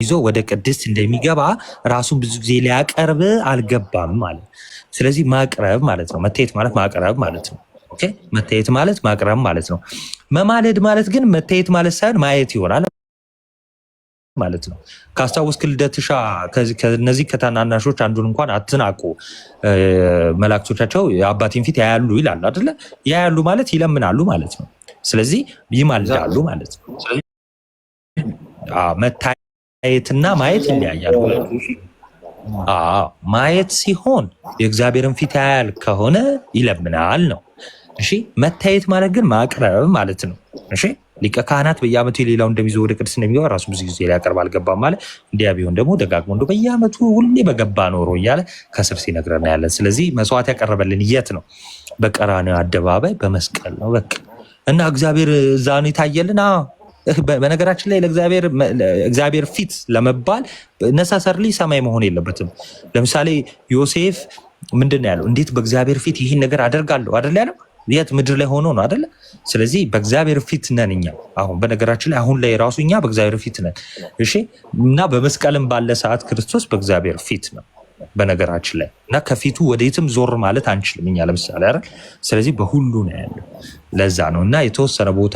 ይዞ ወደ ቅድስት እንደሚገባ ራሱን ብዙ ጊዜ ሊያቀርብ አልገባም ማለት። ስለዚህ ማቅረብ ማለት ነው። መታየት ማለት ማቅረብ ማለት ነው። ኦኬ መታየት ማለት ማቅረብ ማለት ነው። መማለድ ማለት ግን መታየት ማለት ሳይሆን ማየት ይሆናል ማለት ነው። ካስታወስክ ልደትሻ ከነዚህ ከታናናሾች አንዱን እንኳን አትናቁ፣ መላእክቶቻቸው የአባቴን ፊት ያያሉ ይላሉ አይደለ? ያያሉ ማለት ይለምናሉ ማለት ነው። ስለዚህ ይማልዳሉ ማለት ነው። መታየትና ማየት ይለያያል። ማየት ሲሆን የእግዚአብሔርን ፊት ያያል ከሆነ ይለምናል ነው። እሺ መታየት ማለት ግን ማቅረብ ማለት ነው። እሺ ሊቀ ካህናት በየዓመቱ የሌላው እንደሚዞር ወደ ቅድስና እንደሚገባ ራሱ ብዙ ጊዜ ሊያቀርብ አልገባም ማለት እንዲያ ቢሆን ደግሞ ደጋግሞ እንደ በየዓመቱ ሁሌ በገባ ኖሮ እያለ ከስር ሲነግረን ያለን። ስለዚህ መስዋዕት ያቀረበልን የት ነው? በቀራንዮ አደባባይ በመስቀል ነው። በቃ እና እግዚአብሔር እዛ ነው የታየልን። በነገራችን ላይ ለእግዚአብሔር ፊት ለመባል ነሳሰርሊ ሰማይ መሆን የለበትም። ለምሳሌ ዮሴፍ ምንድን ነው ያለው? እንዴት በእግዚአብሔር ፊት ይህን ነገር አደርጋለሁ አይደል ያለው? የት ምድር ላይ ሆኖ ነው አይደለ? ስለዚህ በእግዚአብሔር ፊት ነን እኛ። አሁን በነገራችን ላይ አሁን ላይ ራሱ እኛ በእግዚአብሔር ፊት ነን። እሺ እና በመስቀልም ባለ ሰዓት ክርስቶስ በእግዚአብሔር ፊት ነው በነገራችን ላይ እና ከፊቱ ወደየትም ዞር ማለት አንችልም እኛ ለምሳሌ አይደል? ስለዚህ በሁሉ ነው ያለው። ለዛ ነው እና የተወሰነ ቦታ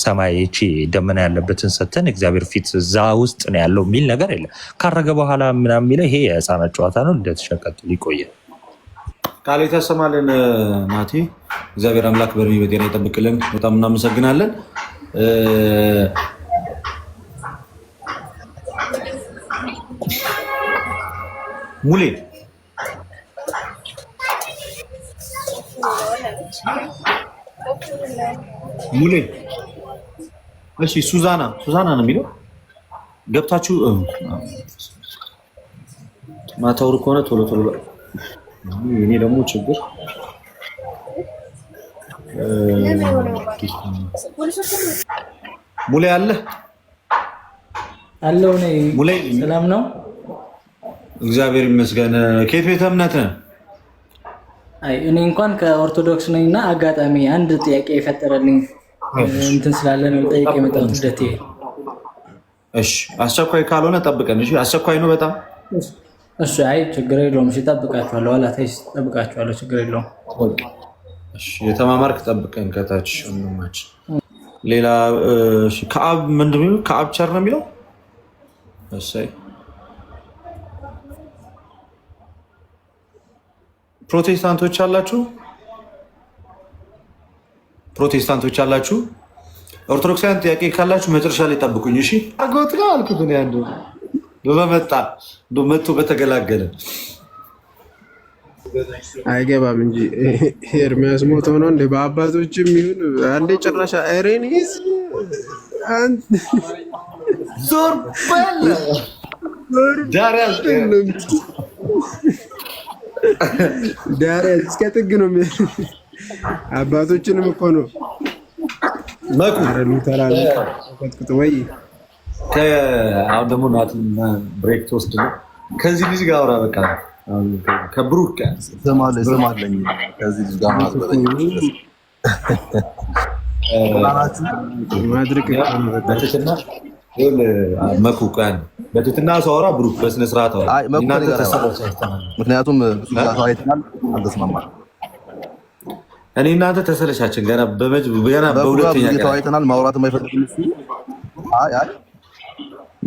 ሰማይ እቺ ደመና ያለበትን ሰተን እግዚአብሔር ፊት እዛ ውስጥ ነው ያለው የሚል ነገር የለም። ካረገ በኋላ ምናምን የሚለው ይሄ የህፃናት ጨዋታ ነው። እንደተሸቀጥል ይቆያል። ቃል የተሰማልን ናቲ፣ እግዚአብሔር አምላክ በእድሜ በጤና ይጠብቅልን። በጣም እናመሰግናለን። ሙሌ ሙሌ፣ እሺ ሱዛና ነው የሚለው ገብታችሁ ማታወሩ ከሆነ ቶሎ እኔ ደግሞ ችግር ሙሌ አለህ አለው ነኝ። ሙሌ ሰላም ነው? እግዚአብሔር ይመስገን። ከየት ቤተ እምነት ነህ? አይ እኔ እንኳን ከኦርቶዶክስ ነኝና አጋጣሚ አንድ ጥያቄ የፈጠረልኝ እንትን ስላለ ነው ጠይቄ የመጣሁት ልደቴ። እሺ አስቸኳይ ካልሆነ ጠብቀን። እሺ አስቸኳይ ነው በጣም እሺ። አይ ችግር የለውም። እሺ ጠብቃችኋለሁ። አላታይስ ጠብቃችኋለሁ። ችግር የለውም። እሺ የተማማርክ ጠብቀን ከታች ወንድማች። ሌላ እሺ ከአብ ምንድን ነው? ከአብ ቸር ነው የሚለው። እሺ ፕሮቴስታንቶች አላችሁ? ኦርቶዶክሳውያን ጥያቄ ካላችሁ መጨረሻ ላይ ጠብቁኝ። እሺ አጎት ነው አልኩት ነው ያንዱ መጥቶ በተገላገለ አይገባም እንጂ ኤርሚያስ ሞቶ ነው እንደ በአባቶችም ይሁን አንዴ ጭራሽ አይሬኒስ ዞር በል ዳሪያስ እስከ ጥግ ነው። አባቶችንም እኮ ነው መኩ ተራራ ወይ አሁን ደግሞ ናትና ብሬክ ተወስድ ነው። ከዚህ ልጅ ጋር አውራ በቃ ከብሩክ ዘማለኝ ከዚህ ልጅ ጋር ማዝበረኝ ማድረግ በትትና መኩ ቃል በትትና ሰውራ ብሩክ በስነ ስርዓት አውራ። ምክንያቱም ብዙ ጋር አይተናል፣ አልተስማማም። እኔ እናንተ ተሰለቻችን ገና በሁለተኛ ቀን አይተናል። ማውራት የማይፈልግም እሱ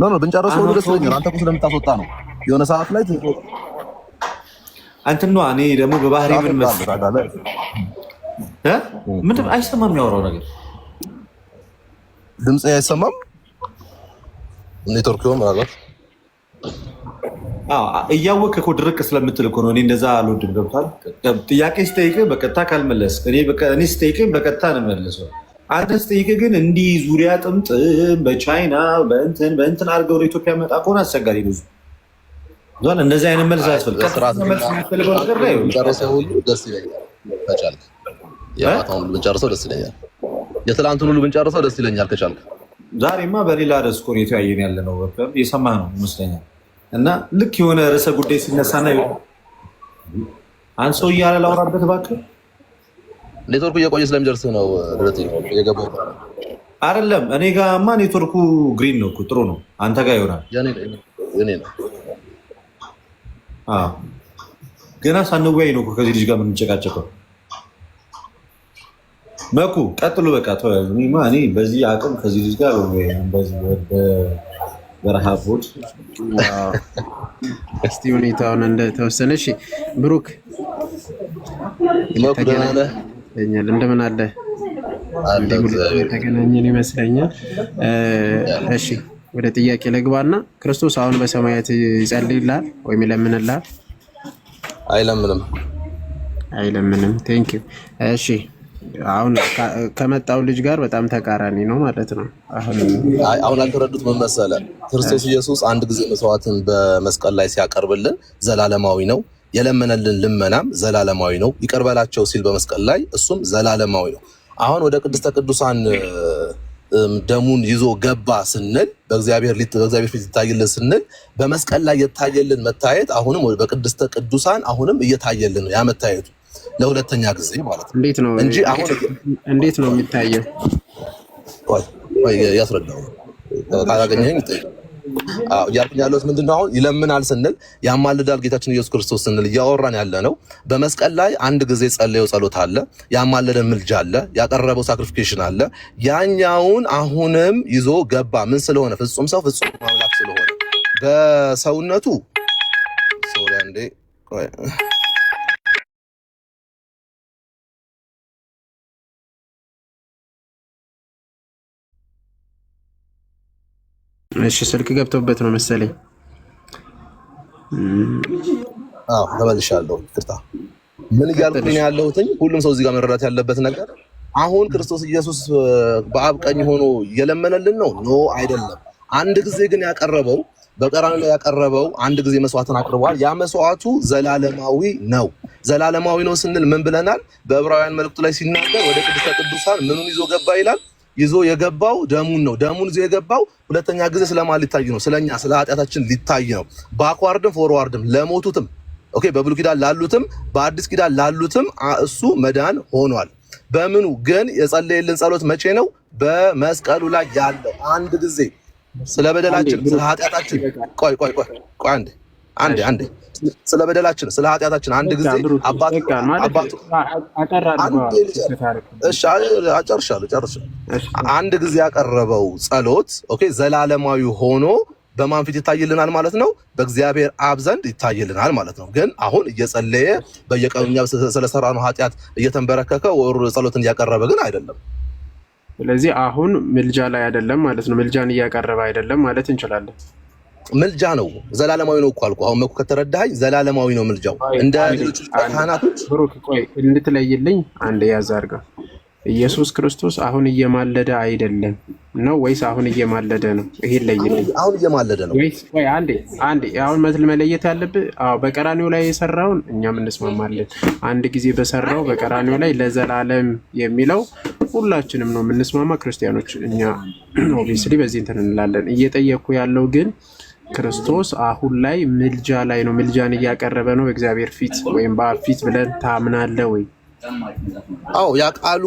ኖ ብንጨርሰው ደስ ይለኛል። አንተ እኮ ስለምታስወጣ ነው የሆነ ሰዓት ላይ አንተ ነው። እኔ ደግሞ በባህሪ ምን መሰለህ ምንም አይሰማም የሚያወራው ነገር ድምፅ አይሰማም። ኔትወርክ ነው ማለት እያወቅህ እኮ ድርቅ ስለምትል እኮ ነው። እኔ እንደዛ አልወድም። ገብቷል። ጥያቄ ስጠይቅህ በቀጥታ ካልመለስክ እኔ ስጠይቅህ በቀጥታ ነው የምመልሰው። አንተ ስጠይቅህ ግን እንዲህ ዙሪያ ጥምጥም በቻይና በእንትን አድርገው ወደ ኢትዮጵያ መጣ ከሆነ አስቸጋሪ ብዙ እንደዚህ አይነት መልስ ያስፈልገው ነገር ላይ ጨርሰው ሁሉ ደስ ይለኛል። ከቻልክ የማታውን ሁሉ ብንጨርሰው ደስ ይለኛል። የትላንቱን ሁሉ ብንጨርሰው ደስ ይለኛል ከቻልክ። ዛሬማ በሌላ ርዕስ እኮ ነው የተያየን ያለ ነው። የሰማህ ነው ይመስለኛል። እና ልክ የሆነ ርዕሰ ጉዳይ ሲነሳና አንድ ሰው እያለ ላውራበት እባክህ። ኔትወርኩ እየቆየ ስለሚደርስ ነው ድረስ እየገባሁ አይደለም እኔ ጋማ ኔትወርኩ ግሪን ነው፣ ጥሩ ነው። አንተ ጋር ይሆናል። የኔ ነው። ገና ሳንወያይ ነው ከዚህ ልጅ ጋር የምንጨቃጨቀው። መኩ ቀጥሉ፣ በቃ ተወያዩ። እኔ በዚህ አቅም ከዚህ ልጅ ጋር በረሃቦት እስቲ ሁኔታውን እንደተወሰነ። እሺ ብሩክ እንደምን አለ? ተገናኘን ይመስለኛል። እሺ ወደ ጥያቄ ልግባና ክርስቶስ አሁን በሰማያት ይጸልይልሃል ወይም ይለምንልሃል? አይለምንም። ቴንክ ዩ። እሺ አሁን ከመጣው ልጅ ጋር በጣም ተቃራኒ ነው ማለት ነው። አሁን አልተረዱት ምን መሰለህ? ክርስቶስ ኢየሱስ አንድ ጊዜ መስዋዕትን በመስቀል ላይ ሲያቀርብልን ዘላለማዊ ነው። የለመነልን ልመናም ዘላለማዊ ነው። ይቅር በላቸው ሲል በመስቀል ላይ እሱም ዘላለማዊ ነው። አሁን ወደ ቅድስተ ቅዱሳን ደሙን ይዞ ገባ ስንል በእግዚአብሔር ፊት ይታይልን ስንል በመስቀል ላይ የታየልን መታየት አሁንም በቅድስተ ቅዱሳን አሁንም እየታየልን ነው። ያ መታየቱ ለሁለተኛ ጊዜ ማለት ነው። እንዴት ነው እንጂ አሁን እንዴት ነው የሚታየው? ያስረዳው ካላገኘኝ እያልኩኝ ያለሁት ምንድን ነው? አሁን ይለምናል ስንል ያማልዳል ጌታችን ኢየሱስ ክርስቶስ ስንል እያወራን ያለ ነው። በመስቀል ላይ አንድ ጊዜ ጸለየው ጸሎት አለ፣ ያማለደን ምልጃ አለ፣ ያቀረበው ሳክሪፊኬሽን አለ። ያኛውን አሁንም ይዞ ገባ። ምን ስለሆነ? ፍጹም ሰው ፍጹም አምላክ ስለሆነ በሰውነቱ ሶሪያ እንዴ እሺ ስልክ ገብቶበት ነው መሰለኝ። ተመልሻለሁ። ይቅርታ። ምን እያልኩኝ ያለሁትኝ ሁሉም ሰው እዚህ ጋር መረዳት ያለበት ነገር አሁን ክርስቶስ ኢየሱስ በአብ ቀኝ ሆኖ እየለመነልን ነው? ኖ አይደለም። አንድ ጊዜ ግን ያቀረበው በቀራንዮ ላይ ያቀረበው አንድ ጊዜ መስዋዕትን አቅርቧል። ያ መስዋዕቱ ዘላለማዊ ነው። ዘላለማዊ ነው ስንል ምን ብለናል? በዕብራውያን መልእክቱ ላይ ሲናገር ወደ ቅድስተ ቅዱሳን ምኑን ይዞ ገባ ይላል? ይዞ የገባው ደሙን ነው። ደሙን ይዞ የገባው ሁለተኛ ጊዜ ስለማን ሊታይ ነው? ስለኛ ስለ ኃጢአታችን ሊታይ ነው። ባክዋርድም ፎርዋርድም ለሞቱትም ኦኬ፣ በብሉይ ኪዳን ላሉትም በአዲስ ኪዳን ላሉትም እሱ መዳን ሆኗል። በምኑ ግን የጸለየልን ጸሎት መቼ ነው? በመስቀሉ ላይ ያለው አንድ ጊዜ ስለ በደላችን ስለ ኃጢአታችን አንዴ ስለ በደላችን ስለ ኃጢአታችን አንድ ጊዜ ጨርሻለሁ። አንድ ጊዜ ያቀረበው ጸሎት ኦኬ ዘላለማዊ ሆኖ በማን ፊት ይታይልናል ማለት ነው? በእግዚአብሔር አብ ዘንድ ይታይልናል ማለት ነው። ግን አሁን እየጸለየ በየቀኑ እኛ ስለሰራነው ኃጢአት እየተንበረከከ ወር ጸሎትን እያቀረበ ግን አይደለም። ስለዚህ አሁን ምልጃ ላይ አይደለም ማለት ነው። ምልጃን እያቀረበ አይደለም ማለት እንችላለን። ምልጃ ነው፣ ዘላለማዊ ነው እኮ አልኩ። አሁን መኩ ከተረዳኸኝ ዘላለማዊ ነው ምልጃው። እንደ ሌሎች ካህናቶች ብሩክ ቆይ እንድትለይልኝ አንዴ ያዝ አድርገው። ኢየሱስ ክርስቶስ አሁን እየማለደ አይደለም ነው ወይስ አሁን እየማለደ ነው? ይሄ ለይልኝ። አሁን እየማለደ ነው ወይስ ቆይ አንዴ አሁን መለየት ያለብህ በቀራኒው ላይ የሰራውን እኛም እንስማማለን። አንድ ጊዜ በሰራው በቀራኒው ላይ ለዘላለም የሚለው ሁላችንም ነው የምንስማማ ክርስቲያኖች። እኛ ኦብቪስሊ በዚህ እንትን እንላለን። እየጠየኩ ያለው ግን ክርስቶስ አሁን ላይ ምልጃ ላይ ነው፣ ምልጃን እያቀረበ ነው በእግዚአብሔር ፊት ወይም በአብ ፊት ብለን ታምናለህ ወይ? አዎ ያ ቃሉ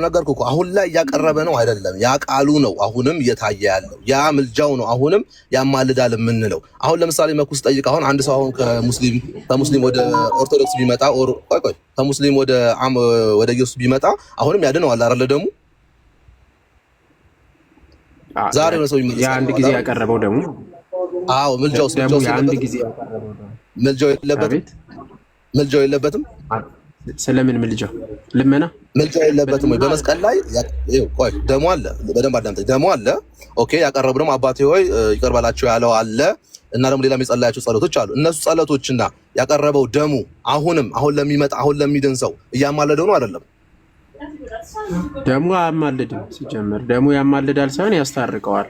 ነገርኩ እኮ አሁን ላይ እያቀረበ ነው አይደለም። ያ ቃሉ ነው አሁንም እየታየ ያለው። ያ ምልጃው ነው አሁንም ያማልዳል የምንለው። አሁን ለምሳሌ መኩስ ጠይቅ። አሁን አንድ ሰው አሁን ከሙስሊም ወደ ኦርቶዶክስ ቢመጣ ከሙስሊም ወደ ኢየሱስ ቢመጣ አሁንም ያድነዋል አይደለ? ደግሞ ዛሬ ነው ሰው ያ አንድ ጊዜ ያቀረበው ደግሞ አዎ ምልጃው አንድ ጊዜ ያቀረበው ምልጃው የለበትም። ስለምን ምልጃ ልመና ምልጃው የለበትም ወይ? በመስቀል ላይ ቆይ ደሙ አለ። በደንብ አዳምጠኝ። ደሙ አለ። ኦኬ ያቀረቡ ደግሞ አባቴ ሆይ ይቅር በላቸው ያለው አለ እና ደግሞ ሌላ የጸለያቸው ጸሎቶች አሉ። እነሱ ጸሎቶችና ያቀረበው ደሙ አሁን ለሚመጣ አሁን ለሚድን ሰው እያማለደው ነው አይደለም? ደሙ አያማልድም። ሲጀመር ደሙ ያማልዳል ሳይሆን ያስታርቀዋል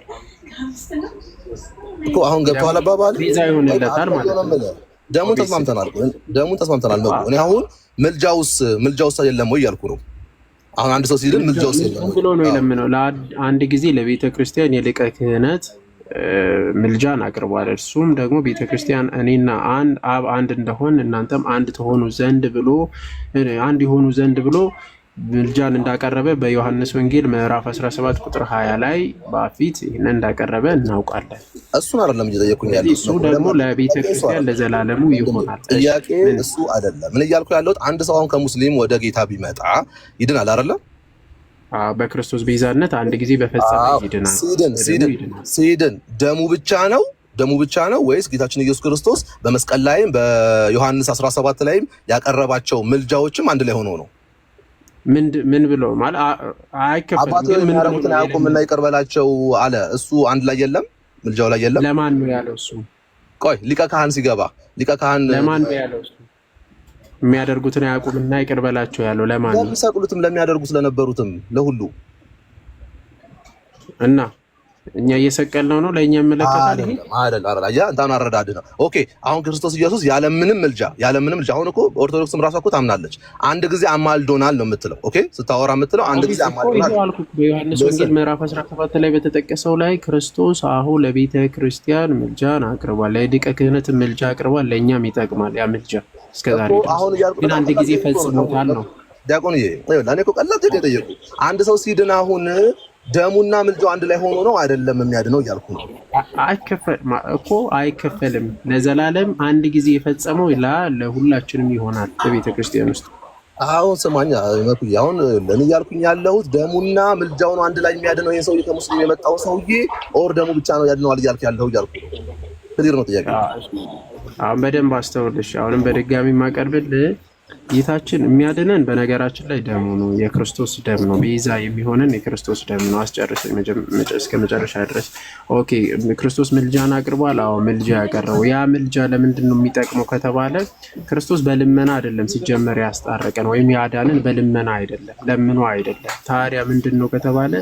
እኮ። አሁን ገብቶሃል አባባል? ቤዛ ይሆንለታል ማለት ነው። ደሙን ተስማምተናል ነው። እኔ አሁን ምልጃውስ የለም ወይ እያልኩ ነው። አሁን አንድ ሰው ሲድን ምልጃውስ የለም ብሎ ነው የለምነው። ለአንድ ጊዜ ለቤተ ክርስቲያን የሊቀ ክህነት ምልጃን አቅርቧል። እርሱም ደግሞ ቤተ ክርስቲያን እኔና አብ አንድ እንደሆን እናንተም አንድ የሆኑ ዘንድ ብሎ ምልጃን እንዳቀረበ በዮሐንስ ወንጌል ምዕራፍ 17 ቁጥር 20 ላይ በፊት ይህን እንዳቀረበ እናውቃለን። እሱን አይደለም እየጠየኩኝ ያለው እሱ ደግሞ ለቤተ ክርስቲያን ለዘላለሙ ይሆናል። ጥያቄ እሱ አይደለም። ምን እያልኩ ያለሁት አንድ ሰው አሁን ከሙስሊም ወደ ጌታ ቢመጣ ይድናል አይደለም? በክርስቶስ ቤዛነት አንድ ጊዜ በፈጸመ ይድናል። ሲድን ደሙ ብቻ ነው ወይስ ጌታችን ኢየሱስ ክርስቶስ በመስቀል ላይም በዮሐንስ 17 ላይም ያቀረባቸው ምልጃዎችም አንድ ላይ ሆኖ ነው? ምን ብሎ ማለት አይከፈልም። አባቱ የሚያደርጉትን አያውቁምና ይቅር በላቸው አለ። እሱ አንድ ላይ የለም፣ ምልጃው ላይ የለም። ለማን ነው ያለው እሱ? ቆይ ሊቀ ካህን ሲገባ ሊቀ ካህን ለማን ነው ያለው እሱ? የሚያደርጉትን አያውቁምና ይቅር በላቸው ያለው ለማን ነው? ለሚሰቅሉትም ለሚያደርጉ ስለነበሩትም ለሁሉ እና እኛ እየሰቀልነው ነው ለኛ መለከታል። ይሄ አይደል ያ እንታን አረዳድ ነው። ኦኬ አሁን ክርስቶስ ኢየሱስ ያለምንም ምልጃ አሁን እኮ ኦርቶዶክስም ራሷ እኮ ታምናለች። አንድ ጊዜ አማልዶናል ነው የምትለው። ኦኬ ስታወራ የምትለው አንድ ጊዜ አማልዶናል ነው። በዮሐንስ ወንጌል ምዕራፍ 17 ላይ በተጠቀሰው ላይ ክርስቶስ አሁን ለቤተ ክርስቲያን ምልጃን አቅርቧል፣ ለሊቀ ክህነት ምልጃ አቅርቧል፣ ለኛም ይጠቅማል ያ ምልጃ እስከዛሬ ግን አንድ ጊዜ ፈጽሞታል ነው። ዲያቆንዬ ለኔ እኮ ቀላል ጥያቄ ጠየቁ። አንድ ሰው ሲድን አሁን ደሙና ምልጃው አንድ ላይ ሆኖ ነው አይደለም የሚያድነው እያልኩ ነው። አይከፈልም። ለዘላለም አንድ ጊዜ የፈጸመው ለሁላችንም ይሆናል በቤተ ክርስቲያን ውስጥ። አሁን ስማኝ መኩዬ፣ አሁን ለኔ እያልኩኝ ያለሁት ደሙና ምልጃው ነው አንድ ላይ የሚያድነው ይሄን ሰውዬ ከሙስሊም የመጣው ሰውዬ ኦር ደሙ ብቻ ነው ያድነዋል እያልኩ እያልኩ ነው። ክሊር ነው ጥያቄ። አሁን በደንብ አስተውልሽ። አሁንም በድጋሚ ማቀርብልህ ጌታችን የሚያድነን በነገራችን ላይ ደሙ ነው፣ የክርስቶስ ደም ነው። ቤዛ የሚሆነን የክርስቶስ ደም ነው። አስጨርሰኝ እስከ መጨረሻ ድረስ። ኦኬ ክርስቶስ ምልጃን አቅርቧል። አዎ ምልጃ ያቀረበው ያ ምልጃ ለምንድን ነው የሚጠቅመው ከተባለ ክርስቶስ በልመና አይደለም ሲጀመር ያስታረቀን ወይም ያዳንን በልመና አይደለም፣ ለምኖ አይደለም። ታዲያ ምንድን ነው ከተባለ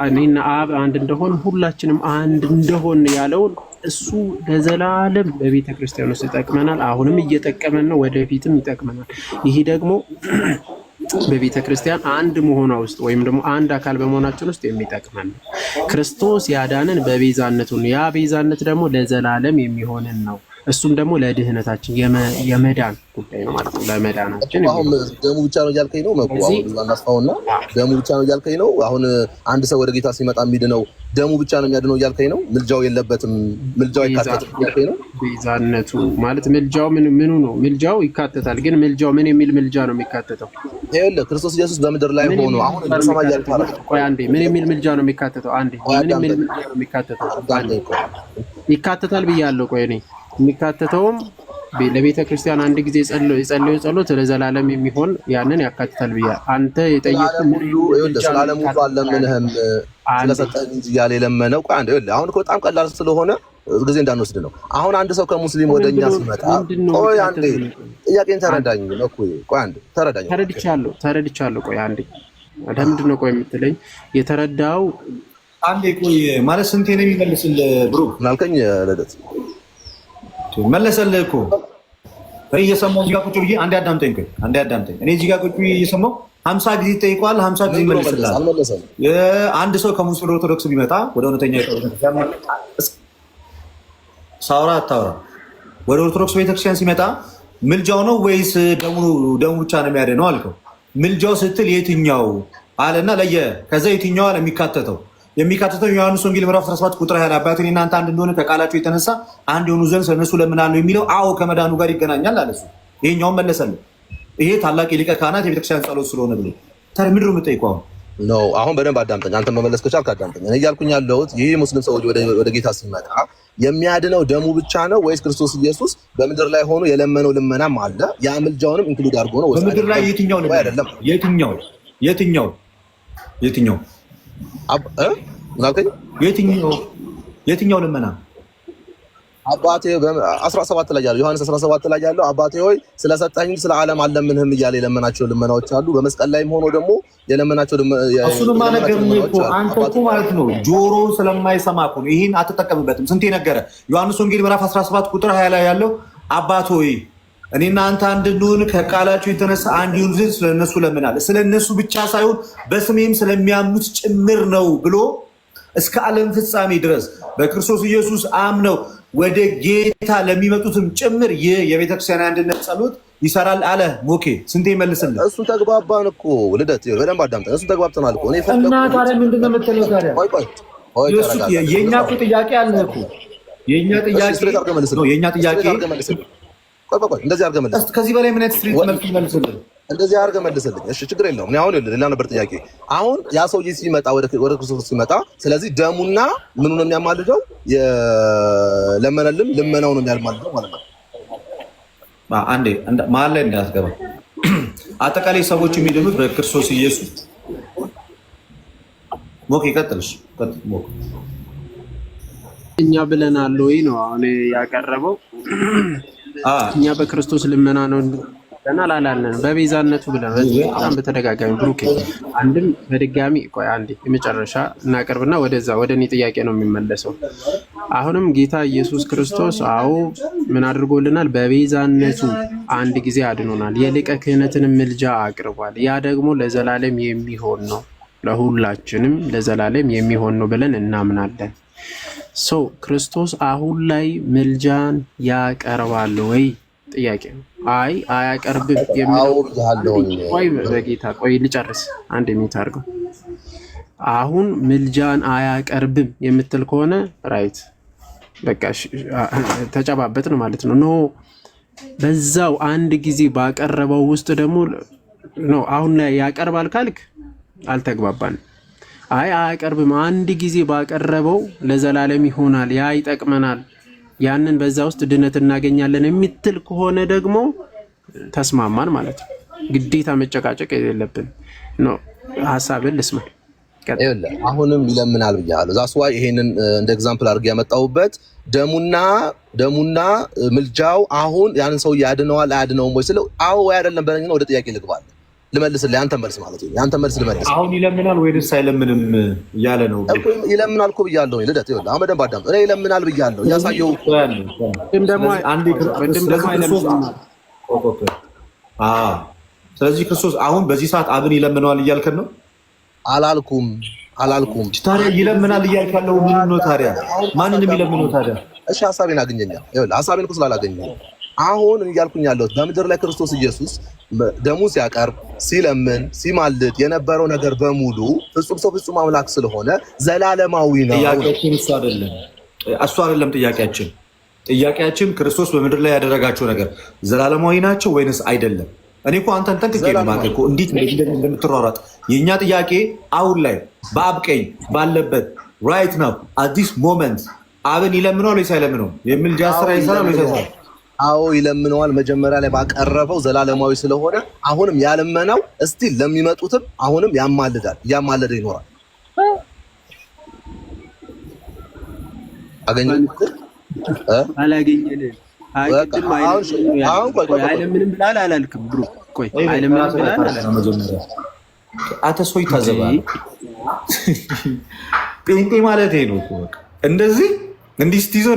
እኔና አብ አንድ እንደሆን ሁላችንም አንድ እንደሆን ያለውን እሱ ለዘላለም በቤተ ክርስቲያን ውስጥ ይጠቅመናል። አሁንም እየጠቀመን ነው፣ ወደፊትም ይጠቅመናል። ይሄ ደግሞ በቤተ ክርስቲያን አንድ መሆኗ ውስጥ ወይም ደግሞ አንድ አካል በመሆናችን ውስጥ የሚጠቅመን ነው። ክርስቶስ ያዳንን በቤዛነቱ ነው። ያ ቤዛነት ደግሞ ለዘላለም የሚሆንን ነው። እሱም ደግሞ ለድህነታችን የመዳን ጉዳይ ነው ማለት ነው። ለመዳናችን አሁን ደሙ ብቻ ነው እያልከኝ ነው መኩ? አሁን እናስፋውና ደሙ ብቻ ነው እያልከኝ ነው? አሁን አንድ ሰው ወደ ጌታ ሲመጣ የሚድነው ደሙ ብቻ ነው የሚያድነው እያልከኝ ነው? ምልጃው የለበትም፣ ምልጃው ይካተታል እያልከኝ ነው? ቤዛነቱ ማለት ምልጃው ምኑ ነው? ምልጃው ይካተታል፣ ግን ምልጃው ምን የሚል ምልጃ ነው የሚካተተው? ይኸውልህ ክርስቶስ ኢየሱስ በምድር ላይ ሆኖ አሁን በሰማይ ያልፋል። ቆይ አንዴ፣ ምን የሚል ምልጃ ነው የሚካተተው? አንዴ ምን የሚል ምልጃ ነው የሚካተተው? ይካተታል ብያለሁ። ቆይ እኔ የሚካተተውም ለቤተ ክርስቲያን አንድ ጊዜ የጸለዩ ጸሎት ለዘላለም የሚሆን ያንን ያካትታል ብያ አንተ የጠየቅኩት ምን ለዘላለም ሁሉ አለምንህም ስለሰጠኝ እንጂ ያለ የለመነው። ቆይ አንዴ አሁን እኮ በጣም ቀላል ስለሆነ ጊዜ እንዳንወስድ ነው። አሁን አንድ ሰው ከሙስሊም ወደኛ ሲመጣ ቆይ አንዴ ጥያቄን ተረዳኝ ነው። ቆይ አንዴ ተረዳኝ። ተረድቻለሁ። ቆይ አንዴ ለምንድን ነው ቆይ የምትለኝ? የተረዳው አንዴ ቆይ ማለት ስንቴ ነው የሚመልስልህ? ብሩ ምናልከኝ ለደት መለሰልህ እኮ እኔ እየሰማሁ እዚህ ጋር ቁጭ ብዬ አንዴ አዳምጠኝ። እኔ እዚህ ጋር ቁጭ ብዬ እየሰማሁ 50 ጊዜ ጠይቋል፣ 50 ጊዜ ይመልስልሃል። አንድ ሰው ከሙስሊም ኦርቶዶክስ ቢመጣ ወደ እውነተኛ ሳውራ አታውራ ወደ ኦርቶዶክስ ቤተክርስቲያን ሲመጣ ምልጃው ነው ወይስ ደሙ ብቻ ነው የሚያድነው አልከው። ምልጃው ስትል የትኛው አለና ለየ። ከዛ የትኛው አለ የሚካተተው ዮሐንስ ወንጌል ምዕራፍ 17 ቁጥር 20 አባቴን እናንተ አንድ እንደሆነ ከቃላቸው የተነሳ አንድ የሆኑ ዘንድ ስለነሱ ለምናለሁ የሚለው አዎ ከመዳኑ ጋር ይገናኛል አለ እሱ። ይሄኛውን መለሰልህ። ይሄ ታላቅ የሊቀ ካህናት የቤተክርስቲያን ጸሎት ስለሆነ ብሎ ታዲያ ምንድን ነው የምጠይቀው? አሁን በደንብ አዳምጠኝ። አንተ መመለስ ከቻልክ አዳምጠኝ። እኔ እያልኩኝ ያለሁት ይህ ሙስሊም ሰው ወደ ጌታ ሲመጣ የሚያድነው ደሙ ብቻ ነው ወይስ ክርስቶስ ኢየሱስ በምድር ላይ ሆኖ የለመነው ልመናም አለ? ያ ምልጃውንም ኢንክሉድ አድርጎ ነው? በምድር ላይ የትኛው አይደለም? የትኛው የትኛው ልመና? አባቴ 17 ላይ ያለው ዮሐንስ 17 ላይ ያለው አባቴ ሆይ ስለሰጠኝ ስለ ዓለም አልለምንህም እያለ የለመናቸው ልመናዎች አሉ። በመስቀል ላይም ሆኖ ደግሞ የለመናቸው እሱንም ነገር እኮ አንተ እኮ ማለት ነው ጆሮ ስለማይሰማ እኮ ነው። ይሄን አትጠቀምበትም። ስንቴ ነገረ ዮሐንስ ወንጌል ምዕራፍ 17 ቁጥር 20 ላይ ያለው አባት ሆይ እኔና አንተ አንድ እንሁን ከቃላቸው የተነሳ አንድ ይሁን ዘንድ ስለነሱ ለምናለሁ። ስለነሱ ብቻ ሳይሆን በስሜም ስለሚያምኑት ጭምር ነው ብሎ እስከ ዓለም ፍጻሜ ድረስ በክርስቶስ ኢየሱስ አምነው ወደ ጌታ ለሚመጡትም ጭምር ይህ የቤተክርስቲያን አንድነት ጸሎት ይሰራል አለ ሞኬ። ስንቴ ይመልስልህ? እሱ ተግባባን እኮ ልደት፣ በደንብ አዳምጠን። እሱ ተግባብተናል እኮ እኔ እና ታዲያ ምንድን ነው የምትለው ታዲያ? የእኛ እኮ ጥያቄ አለ እኮ የእኛ ጥያቄ ነው። የእኛ ጥያቄ እንደዚህ አድርገህ መልስልኝ። ከዚህ በላይ ምን አይነት ስትሪት መልክ ይመልስልህ? እንደዚህ አድርገህ መልስልኝ። እሺ ችግር የለውም። እኔ አሁን ሌላ ነበር ጥያቄ። አሁን ያ ሰውዬ ሲመጣ ወደ ክርስቶስ ሲመጣ፣ ስለዚህ ደሙና ምኑ ነው የሚያማልደው? የለመነልን ልመናው ነው የሚያማልደው ማለት ነው። አንዴ መሀል ላይ እንዳትገባ። አጠቃላይ ሰዎች የሚድኑት በክርስቶስ ኢየሱስ። ሞኬ ቀጥልሽ። እኛ ብለናል ወይ ነው አሁን ያቀረበው። እኛ በክርስቶስ ልመና ነው ብለናል አላልንም? በቤዛነቱ ብለናል በጣም በተደጋጋሚ ብሩኬ። አንድም በድጋሚ ቆይ አንዴ የመጨረሻ እናቀርብና ወደ እኔ ጥያቄ ነው የሚመለሰው። አሁንም ጌታ ኢየሱስ ክርስቶስ አዎ ምን አድርጎልናል? በቤዛነቱ አንድ ጊዜ አድኖናል። የሊቀ ክህነትን ምልጃ አቅርቧል። ያ ደግሞ ለዘላለም የሚሆን ነው፣ ለሁላችንም ለዘላለም የሚሆን ነው ብለን እናምናለን። ሶ ክርስቶስ አሁን ላይ ምልጃን ያቀርባል ወይ ጥያቄ ነው። አይ አያቀርብም የሚለው ቆይ በጌታ ቆይ ልጨርስ አንድ ሚኒት አድርገው። አሁን ምልጃን አያቀርብም የምትል ከሆነ ራይት በቃ ተጨባበጥ ነው ማለት ነው። ኖ በዛው አንድ ጊዜ ባቀረበው ውስጥ ደግሞ ኖ አሁን ላይ ያቀርባል ካልክ አልተግባባንም። አይ አያቀርብም አንድ ጊዜ ባቀረበው ለዘላለም ይሆናል፣ ያ ይጠቅመናል፣ ያንን በዛ ውስጥ ድነት እናገኛለን የምትል ከሆነ ደግሞ ተስማማን ማለት ነው። ግዴታ መጨቃጨቅ የሌለብን ነው። ሀሳብን ልስማ። አሁንም ይለምናል ብያለሁ። ዛስ ዋይ ይሄንን እንደ ኤግዛምፕል አድርጌ ያመጣሁበት ደሙና ምልጃው አሁን ያንን ሰው ያድነዋል አያድነውም ወይ ስለው አዎ ወይ አይደለም በለኝና ወደ ጥያቄ ልግባል። ልመልስልህ ያንተ መልስ ማለት ነው። ያንተ መልስ ልመልስ። አሁን ይለምናል ወይስ አይለምንም እያለ ነው እኮ። ይለምናል እኮ ብያለሁ ልደት። ይኸውልህ አሁን በደንብ አዳምጥ። እኔ ይለምናል ብያለሁ እያሳየሁ ስለዚህ ክርስቶስ አሁን በዚህ ሰዓት አብን ይለምነዋል እያልከን ነው? አላልኩም። ታዲያ ይለምናል እያልክ ያለው ምን ነው ታዲያ? ማንንም ይለምነው ታዲያ? እሺ ሀሳቤን አግኘኛ። ይኸውልህ ሀሳቤን እኮ ስላላገኘ አሁን እያልኩኝ ያለሁት በምድር ላይ ክርስቶስ ኢየሱስ ደሙ ሲያቀርብ ሲለምን ሲማልድ የነበረው ነገር በሙሉ ፍጹም ሰው ፍጹም አምላክ ስለሆነ ዘላለማዊ ነው። ጥያቄያችን እሱ አይደለም። ጥያቄያችን ክርስቶስ በምድር ላይ ያደረጋቸው ነገር ዘላለማዊ ናቸው ወይንስ አይደለም? እኔ እኮ አንተን ጠንቅቄ ማለት እኮ እንዴት እንደምትሯሯጥ የእኛ ጥያቄ አሁን ላይ በአብ ቀኝ ባለበት ራይት ነው አዲስ ሞመንት አብን ይለምነዋል ወይስ አይለምነውም? የምልጃ ስራ ይሰራል ወይስ አይሰራም? አዎ ይለምነዋል። መጀመሪያ ላይ ባቀረበው ዘላለማዊ ስለሆነ አሁንም ያለመነው እስቲ ለሚመጡትም አሁንም ያማልዳል፣ እያማለደ ይኖራል። አላገኘንም። አይለምንም ብላል አላልክም? ብሩ ቆይ አይለምንም ብላል አላልክም? አተሶይ ታዘባል። ጴንጤ ማለት ነው እኮ እንደዚህ እንዲህ ስትይዞ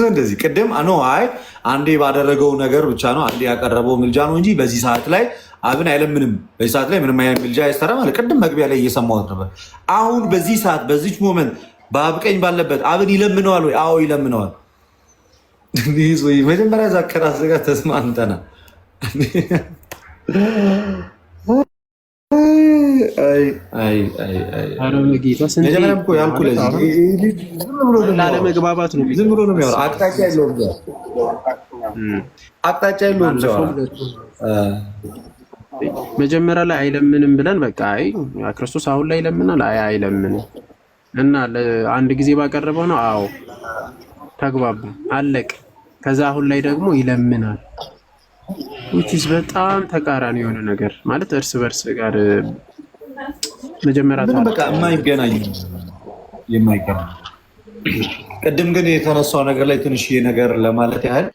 እንደዚህ ቅድም አይ አንዴ ባደረገው ነገር ብቻ ነው አንዴ ያቀረበው ምልጃ ነው እንጂ በዚህ ሰዓት ላይ አብን አይለምንም። በዚህ ሰዓት ላይ ምንም አይነት ምልጃ አይሰራም ማለት ቅድም መግቢያ ላይ እየሰማሁት ነበር። አሁን በዚህ ሰዓት በዚች ሞመንት በአብ ቀኝ ባለበት አብን ይለምነዋል ወይ? አዎ ይለምነዋል። መጀመሪያ እዛ ከራስ ጋር ተስማምተናል። ላለመግባባት ነው። ዝም ብሎ ነው የሚያወራው። አቅጣጫ የለውም። መጀመሪያ ላይ አይለምንም ብለን በቃ ክርስቶስ አሁን ላይ ይለምናል። አይለምንም እና አንድ ጊዜ ባቀረበው ነው። አዎ ተግባቡ፣ አለቅ። ከዛ አሁን ላይ ደግሞ ይለምናል። ውጪስ በጣም ተቃራኒ የሆነ ነገር ማለት እርስ በርስ ጋር መጀመሪያ በቃ የማይገናኝ ቅድም ግን የተነሳው ነገር ላይ ትንሽ ነገር ለማለት ያህል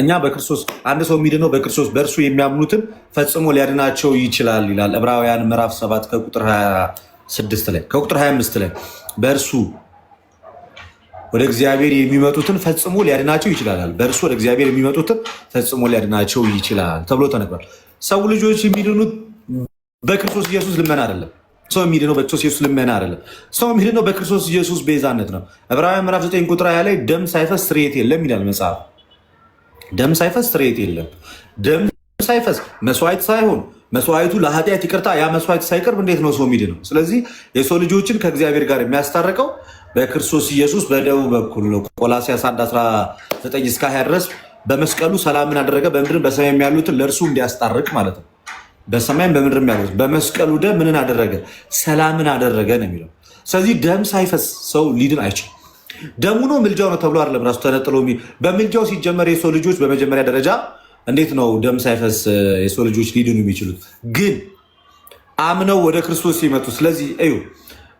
እኛ በክርስቶስ አንድ ሰው የሚድነው በክርስቶስ በእርሱ የሚያምኑትን ፈጽሞ ሊያድናቸው ይችላል ይላል ዕብራውያን ምዕራፍ 7 ከቁጥር 26 ላይ ከቁጥር 25 ላይ በእርሱ ወደ እግዚአብሔር የሚመጡትን ፈጽሞ ሊያድናቸው ይችላል። በእርሱ ወደ እግዚአብሔር የሚመጡትን ፈጽሞ ሊያድናቸው ይችላል ተብሎ ተነግሯል። ሰው ልጆች የሚድኑት በክርስቶስ ኢየሱስ ልመና አይደለም። ሰው የሚድነው በክርስቶስ ኢየሱስ ልመና አይደለም። ሰው የሚድነው በክርስቶስ ኢየሱስ ቤዛነት ነው። ዕብራውያን ምዕራፍ 9 ቁጥር 20 ላይ ደም ሳይፈስ ስርየት የለም ይላል መጽሐፍ። ደም ሳይፈስ ስርየት የለም። ደም ሳይፈስ መስዋዕት ሳይሆን መስዋዕቱ ለኃጢአት ይቅርታ ያ መስዋዕት ሳይቀርብ እንዴት ነው ሰው የሚድነው? ስለዚህ የሰው ልጆችን ከእግዚአብሔር ጋር የሚያስታርቀው በክርስቶስ ኢየሱስ በደሙ በኩል ነው። ቆላስይስ 1:19 እስከ 20 ድረስ በመስቀሉ ሰላምን አደረገ በምድርም በሰማይም ያሉትን ለእርሱ እንዲያስታርቅ ማለት ነው። በሰማይም በምድርም ያሉት በመስቀሉ ደም ምንን አደረገ? ሰላምን አደረገ ነው የሚለው። ስለዚህ ደም ሳይፈስ ሰው ሊድን አይችልም። ደሙ ነው ምልጃው ነው ተብሎ አይደለም ራሱ ተነጥሎ በምልጃው ሲጀመር የሰው ልጆች በመጀመሪያ ደረጃ እንዴት ነው ደም ሳይፈስ የሰው ልጆች ሊድኑ የሚችሉት? ግን አምነው ወደ ክርስቶስ ሲመጡ። ስለዚህ እዩ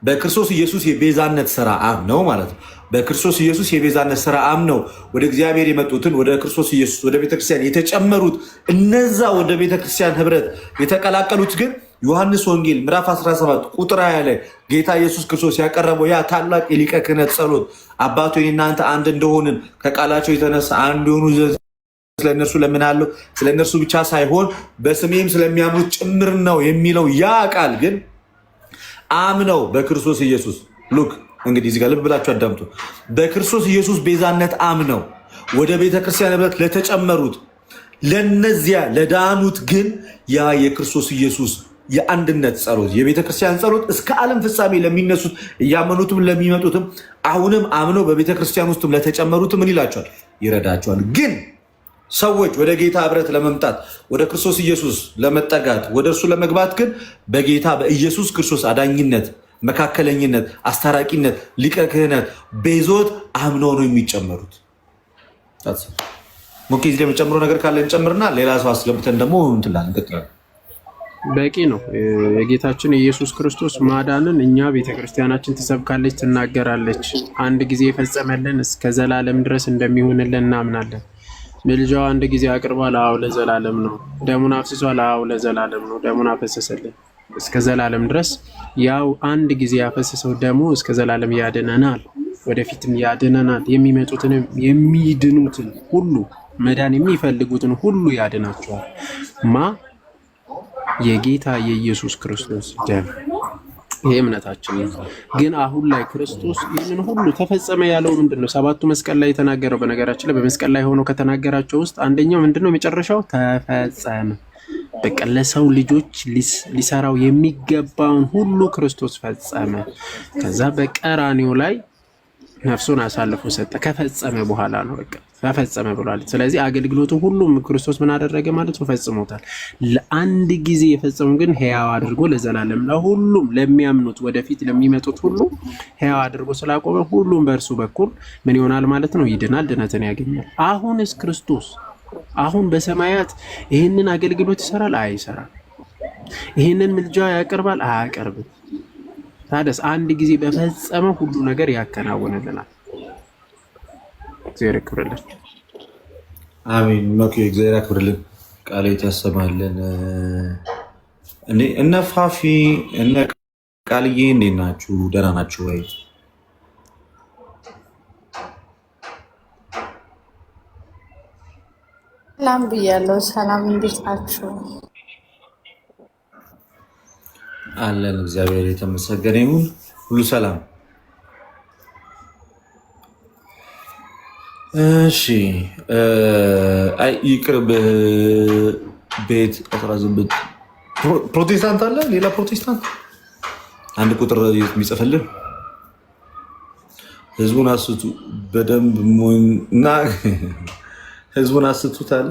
በክርስቶስ ኢየሱስ የቤዛነት ስራ አምነው ማለት ነው። በክርስቶስ ኢየሱስ የቤዛነት ስራ አምነው ወደ እግዚአብሔር የመጡትን ወደ ክርስቶስ ኢየሱስ ወደ ቤተክርስቲያን የተጨመሩት እነዛ ወደ ቤተክርስቲያን ህብረት የተቀላቀሉት ግን ዮሐንስ ወንጌል ምዕራፍ 17 ቁጥር 20 ላይ ጌታ ኢየሱስ ክርስቶስ ያቀረበው ያ ታላቅ የሊቀ ክህነት ጸሎት አባቶ እናንተ አንድ እንደሆንን ከቃላቸው የተነሳ አንድ የሆኑ ስለነርሱ ለምናለሁ ስለነርሱ ብቻ ሳይሆን በስሜም ስለሚያምኑት ጭምር ነው የሚለው ያ ቃል ግን አምነው በክርስቶስ ኢየሱስ ሉክ እንግዲህ እዚህ ጋር ልብ ብላችሁ አዳምጡ። በክርስቶስ ኢየሱስ ቤዛነት አምነው ወደ ቤተክርስቲያን ህብረት ለተጨመሩት ለነዚያ ለዳኑት ግን ያ የክርስቶስ ኢየሱስ የአንድነት ጸሎት የቤተክርስቲያን ጸሎት እስከ ዓለም ፍጻሜ ለሚነሱት እያመኑትም ለሚመጡትም አሁንም አምነው በቤተክርስቲያን ውስጥም ለተጨመሩትም ምን ይላቸዋል? ይረዳቸዋል። ግን ሰዎች ወደ ጌታ ህብረት ለመምጣት ወደ ክርስቶስ ኢየሱስ ለመጠጋት ወደ እርሱ ለመግባት ግን በጌታ በኢየሱስ ክርስቶስ አዳኝነት፣ መካከለኝነት፣ አስታራቂነት፣ ሊቀ ክህነት፣ ቤዞት አምነው ነው የሚጨመሩት። ሞኬ እዚህ የምጨምረው ነገር ካለ እንጨምርና ሌላ ሰው አስገብተን ደግሞ እንቀጥላለን። በቂ ነው። የጌታችን የኢየሱስ ክርስቶስ ማዳንን እኛ ቤተክርስቲያናችን ትሰብካለች፣ ትናገራለች። አንድ ጊዜ የፈጸመልን እስከ ዘላለም ድረስ እንደሚሆንልን እናምናለን። ምልጃው አንድ ጊዜ አቅርቧል፣ አዎ ለዘላለም ነው። ደሙን አፍስሷል፣ አዎ ለዘላለም ነው። ደሙን አፈሰሰልን እስከ ዘላለም ድረስ። ያው አንድ ጊዜ ያፈሰሰው ደሙ እስከ ዘላለም ያድነናል፣ ወደፊትም ያድነናል። የሚመጡትንም የሚድኑትን ሁሉ መዳን የሚፈልጉትን ሁሉ ያድናቸዋል። የጌታ የኢየሱስ ክርስቶስ ደም ይሄ እምነታችን ነው። ግን አሁን ላይ ክርስቶስ ይህንን ሁሉ ተፈጸመ ያለው ምንድነው? ሰባቱ መስቀል ላይ የተናገረው። በነገራችን ላይ በመስቀል ላይ ሆኖ ከተናገራቸው ውስጥ አንደኛው ምንድነው? የመጨረሻው ተፈጸመ። በቃ ለሰው ልጆች ሊሰራው የሚገባውን ሁሉ ክርስቶስ ፈጸመ። ከዛ በቀራኒው ላይ ነፍሱን አሳልፎ ሰጠ። ከፈጸመ በኋላ ነው በቃ ተፈጸመ ብሏል። ስለዚህ አገልግሎቱ ሁሉም ክርስቶስ ምን አደረገ ማለት ነው? ፈጽሞታል። ለአንድ ጊዜ የፈጸመው ግን ሕያው አድርጎ ለዘላለም ለሁሉም ለሚያምኑት ወደፊት ለሚመጡት ሁሉ ሕያው አድርጎ ስላቆመ ሁሉም በእርሱ በኩል ምን ይሆናል ማለት ነው? ይድናል፣ ድነትን ያገኛል። አሁንስ ክርስቶስ አሁን በሰማያት ይህንን አገልግሎት ይሰራል? አይሰራም። ይህንን ምልጃ ያቀርባል? አያቀርብም። ታዲያስ አንድ ጊዜ በፈጸመ ሁሉ ነገር ያከናውንልናል። እግዚአብሔር ያክብርልን። አሜን። ኦኬ፣ እግዚአብሔር ያክብርልን። ቃሌት ያሰማልን። እነ ፋፊ እነ ቃልዬ እንዴት ናችሁ? ደህና ናችሁ ወይ? ሰላም ብያለሁ። ሰላም፣ እንዴት ናችሁ? አለን። እግዚአብሔር የተመሰገነ ይሁን። ሁሉ ሰላም። እሺ፣ ይቅርብ ቤት 18 ፕሮቴስታንት አለ። ሌላ ፕሮቴስታንት አንድ ቁጥር የሚጽፍልን ህዝቡን አስቱ በደንብ እና ህዝቡን አስቱት አለ።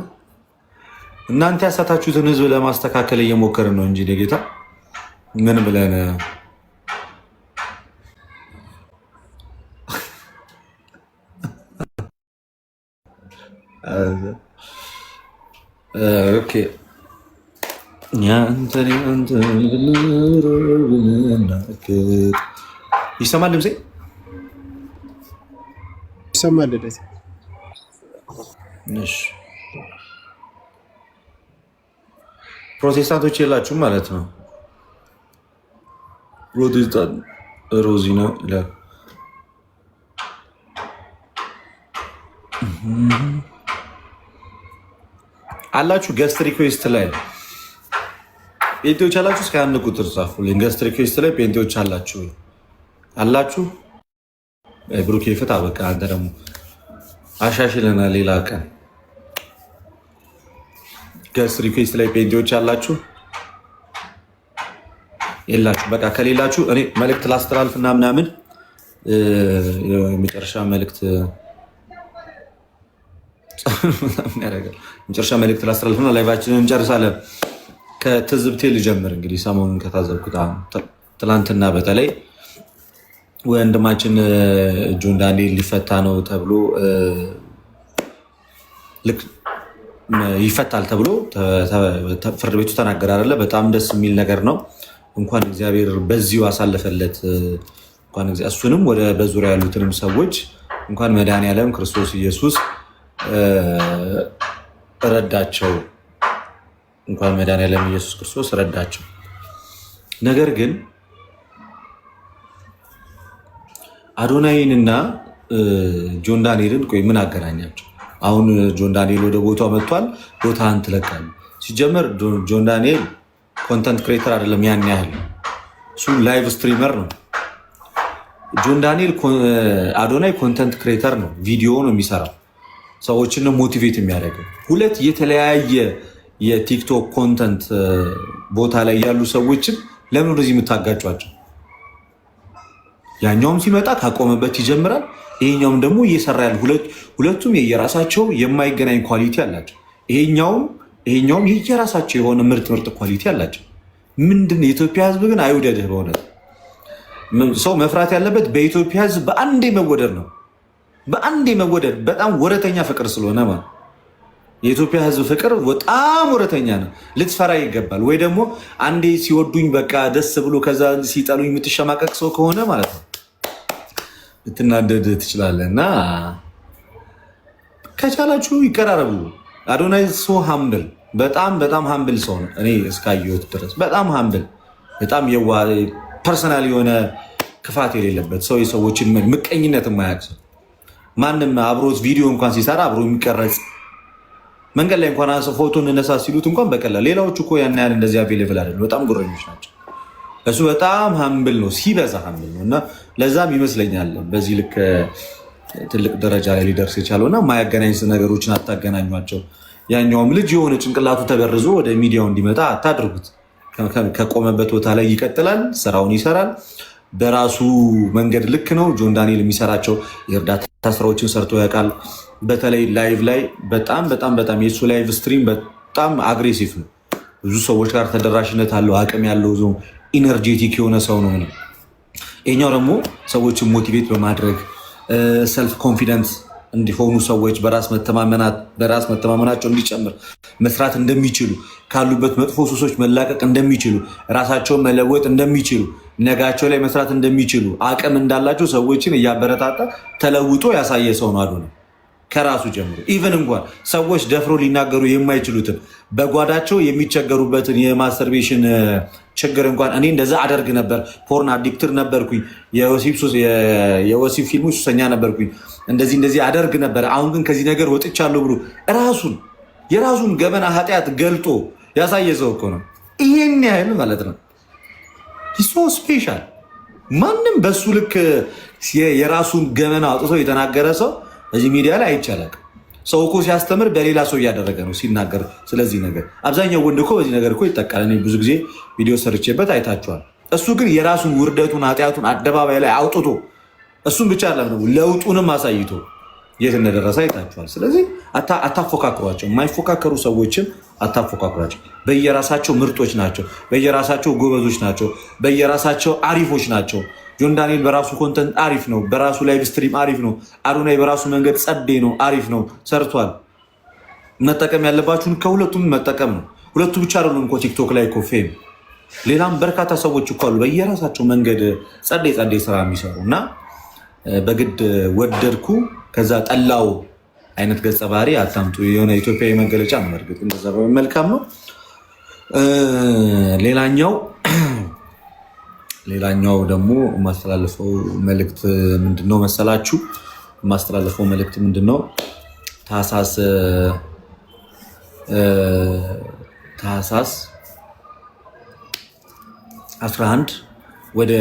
እናንተ ያሳታችሁትን ህዝብ ለማስተካከል እየሞከርን ነው እንጂ ጌታ ምን ብለን ኦኬ ይሰማል ድምፄ? ይሰማል። ፕሮቴስታንቶች የላችሁም ማለት ነው። ፕሮቴስታንት ሮዚ ነው ይላል። አላችሁ ገስት ሪኩዌስት ላይ ጴንጤዎች አላችሁ? እስከ አንድ ቁጥር ጻፉልኝ። ገስት ሪኩዌስት ላይ ጴንጤዎች አላችሁ አላችሁ? ብሩኬ ፍታ። በቃ አንተ ደግሞ አሻሽለና ሌላ ቀን ገስ ሪኩዌስት ላይ ፔንጆች አላችሁ የላችሁ? በቃ ከሌላችሁ እኔ መልእክት ላስተላልፍ እና ምናምን የመጨረሻ መልእክት ላስተላልፍና ላይቫችንን እንጨርሳለን። ከትዝብቴ ልጀምር። እንግዲህ ሰሞኑን ከታዘብኩት ትላንትና በተለይ ወንድማችን ጆን ዳንኤል ሊፈታ ነው ተብሎ ልክ ይፈታል ተብሎ ፍርድ ቤቱ ተናገረ አይደለ? በጣም ደስ የሚል ነገር ነው። እንኳን እግዚአብሔር በዚሁ አሳለፈለት። እንኳን እሱንም ወደ በዙሪያ ያሉትንም ሰዎች እንኳን መድኃኔዓለም ክርስቶስ ኢየሱስ ረዳቸው። እንኳን መድኃኔዓለም ኢየሱስ ክርስቶስ ረዳቸው። ነገር ግን አዶናይንና ጆን ዳንኤልን ቆይ ምን አገናኛቸው? አሁን ጆን ዳንኤል ወደ ቦታው መጥቷል። ቦታህን ትለቃለህ። ሲጀመር ጆን ዳንኤል ኮንተንት ክሬተር አይደለም። ያን ያህል እሱ ላይቭ ስትሪመር ነው። ጆን ዳንኤል አዶናይ ኮንተንት ክሬተር ነው። ቪዲዮ ነው የሚሰራው፣ ሰዎችን ነው ሞቲቬት የሚያደርገው። ሁለት የተለያየ የቲክቶክ ኮንተንት ቦታ ላይ ያሉ ሰዎችን ለምን ወደዚህ የምታጋጯቸው? ያኛውም ሲመጣ ካቆመበት ይጀምራል፣ ይሄኛውም ደግሞ እየሰራ ያለ ሁለቱም የየራሳቸው የማይገናኝ ኳሊቲ አላቸው። ይሄኛውም የየራሳቸው የሆነ ምርጥ ኳሊቲ አላቸው። ምንድን የኢትዮጵያ ሕዝብ ግን አይውደድህ። በእውነት ሰው መፍራት ያለበት በኢትዮጵያ ሕዝብ በአንዴ መወደድ ነው። በአንዴ መወደድ በጣም ወረተኛ ፍቅር ስለሆነ ማለት የኢትዮጵያ ሕዝብ ፍቅር በጣም ወረተኛ ነው። ልትፈራ ይገባል። ወይ ደግሞ አንዴ ሲወዱኝ በቃ ደስ ብሎ ከዛ ሲጠሉኝ የምትሸማቀቅ ሰው ከሆነ ማለት ነው ልትናደድ ትችላለህ። እና ከቻላችሁ ይቀራረቡ። አዶናይ ሶ ሀምብል፣ በጣም ሀምብል ሰው ነው። እኔ እስካየሁት ድረስ በጣም ሀምብል፣ በጣም ፐርሰናል የሆነ ክፋት የሌለበት ሰው፣ የሰዎችን ምቀኝነት የማያውቅ ሰው፣ ማንም አብሮት ቪዲዮ እንኳን ሲሰራ አብሮ የሚቀረጽ መንገድ ላይ እንኳን ፎቶ እንነሳ ሲሉት እንኳን በቀላል። ሌላዎቹ እኮ ያን ያህል እንደዚህ አቬሌብል አይደለም፣ በጣም ጉረኞች ናቸው። እሱ በጣም ሀምብል ነው፣ ሲበዛ ሀምብል ነው። እና ለዛም ይመስለኛል በዚህ ልክ ትልቅ ደረጃ ላይ ሊደርስ የቻለው። እና ማያገናኝ ነገሮችን አታገናኟቸው። ያኛውም ልጅ የሆነ ጭንቅላቱ ተበርዞ ወደ ሚዲያው እንዲመጣ አታድርጉት። ከቆመበት ቦታ ላይ ይቀጥላል፣ ስራውን ይሰራል በራሱ መንገድ። ልክ ነው። ጆን ዳንኤል የሚሰራቸው የእርዳታ ስራዎችን ሰርቶ ያውቃል። በተለይ ላይቭ ላይ በጣም የሱ ላይቭ ስትሪም በጣም አግሬሲቭ ነው። ብዙ ሰዎች ጋር ተደራሽነት አለው። አቅም ያለው ኢነርጄቲክ የሆነ ሰው ነው። ይሄኛው ደግሞ ሰዎችን ሞቲቬት በማድረግ ሰልፍ ኮንፊደንስ እንዲሆኑ ሰዎች በራስ መተማመናቸው እንዲጨምር መስራት እንደሚችሉ፣ ካሉበት መጥፎ ሱሶች መላቀቅ እንደሚችሉ፣ ራሳቸውን መለወጥ እንደሚችሉ፣ ነጋቸው ላይ መስራት እንደሚችሉ፣ አቅም እንዳላቸው ሰዎችን እያበረታታ ተለውጦ ያሳየ ሰው ነው አዶናይ። ከራሱ ጀምሮ ኢቨን እንኳን ሰዎች ደፍሮ ሊናገሩ የማይችሉትን በጓዳቸው የሚቸገሩበትን የማስተርቤሽን ችግር እንኳን እኔ እንደዛ አደርግ ነበር፣ ፖርን አዲክትር ነበርኩኝ፣ የወሲብ ፊልሞች ሱሰኛ ነበርኩኝ፣ እንደዚህ አደርግ ነበር፣ አሁን ግን ከዚህ ነገር ወጥቻለሁ ብሎ የራሱን ገበና ኃጢአት ገልጦ ያሳየ ሰው እኮ ነው። ይሄን ያህል ማለት ነው። ሶ ስፔሻል። ማንም በሱ ልክ የራሱን ገበና አውጥቶ የተናገረ ሰው እዚህ ሚዲያ ላይ አይቻልም። ሰው እኮ ሲያስተምር በሌላ ሰው እያደረገ ነው ሲናገር። ስለዚህ ነገር አብዛኛው ወንድ እኮ በዚህ ነገር እኮ ይጠቃል። እኔ ብዙ ጊዜ ቪዲዮ ሰርቼበት አይታችኋል። እሱ ግን የራሱን ውርደቱን ኃጢአቱን አደባባይ ላይ አውጥቶ እሱን ብቻ አይደለም ለውጡንም አሳይቶ የት እንደደረሰ አይታችኋል። ስለዚህ አታፎካክሯቸው። የማይፎካከሩ ሰዎችን አታፎካክሯቸው። በየራሳቸው ምርጦች ናቸው፣ በየራሳቸው ጎበዞች ናቸው፣ በየራሳቸው አሪፎች ናቸው። ጆን ዳንኤል በራሱ ኮንተንት አሪፍ ነው፣ በራሱ ላይቭ ስትሪም አሪፍ ነው። አዶናይ በራሱ መንገድ ጸዴ ነው፣ አሪፍ ነው፣ ሰርቷል። መጠቀም ያለባችሁን ከሁለቱም መጠቀም ነው። ሁለቱ ብቻ አይደሉም እኮ ቲክቶክ ላይ እኮ ፌም፣ ሌላም በርካታ ሰዎች እኮ አሉ በየራሳቸው መንገድ ጸዴ ስራ የሚሰሩ እና በግድ ወደድኩ ከዛ ጠላው አይነት ገጸ ባህሪ አታምጡ። የሆነ ኢትዮጵያዊ መገለጫ ነው። እርግጥ እንደዛ መልካም ነው። ሌላኛው ደግሞ የማስተላለፈው መልእክት ምንድነው መሰላችሁ? የማስተላለፈው መልእክት ምንድነው? ታህሳስ 11 ወደ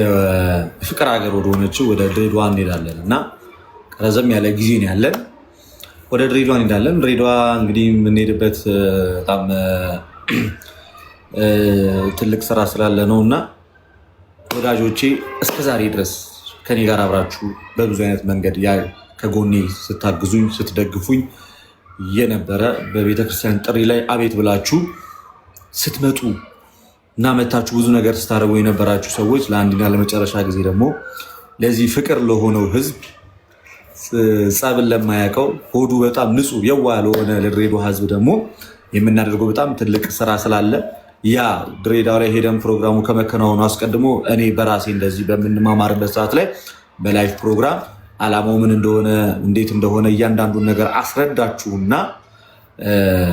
ፍቅር ሀገር ወደ ሆነችው ወደ ድሬዳዋ እንሄዳለን እና ረዘም ያለ ጊዜ ነው ያለን። ወደ ድሬዳዋ እንሄዳለን። ድሬዳዋ እንግዲህ የምንሄድበት በጣም ትልቅ ስራ ስላለ ነው እና ወዳጆቼ እስከ ዛሬ ድረስ ከኔ ጋር አብራችሁ በብዙ አይነት መንገድ ከጎኔ ስታግዙኝ ስትደግፉኝ የነበረ በቤተክርስቲያን ጥሪ ላይ አቤት ብላችሁ ስትመጡ እና መታችሁ ብዙ ነገር ስታደርጉ የነበራችሁ ሰዎች ለአንድና ለመጨረሻ ጊዜ ደግሞ ለዚህ ፍቅር ለሆነው ህዝብ ጸብን ለማያውቀው ሆዱ በጣም ንጹህ የዋ ለሆነ ለድሬዳዋ ህዝብ ደግሞ የምናደርገው በጣም ትልቅ ስራ ስላለ ያ ድሬዳዋ ላይ ሄደን ፕሮግራሙ ከመከናወኑ አስቀድሞ እኔ በራሴ እንደዚህ በምንማማርበት ሰዓት ላይ በላይቭ ፕሮግራም አላማው ምን እንደሆነ እንዴት እንደሆነ እያንዳንዱን ነገር አስረዳችሁና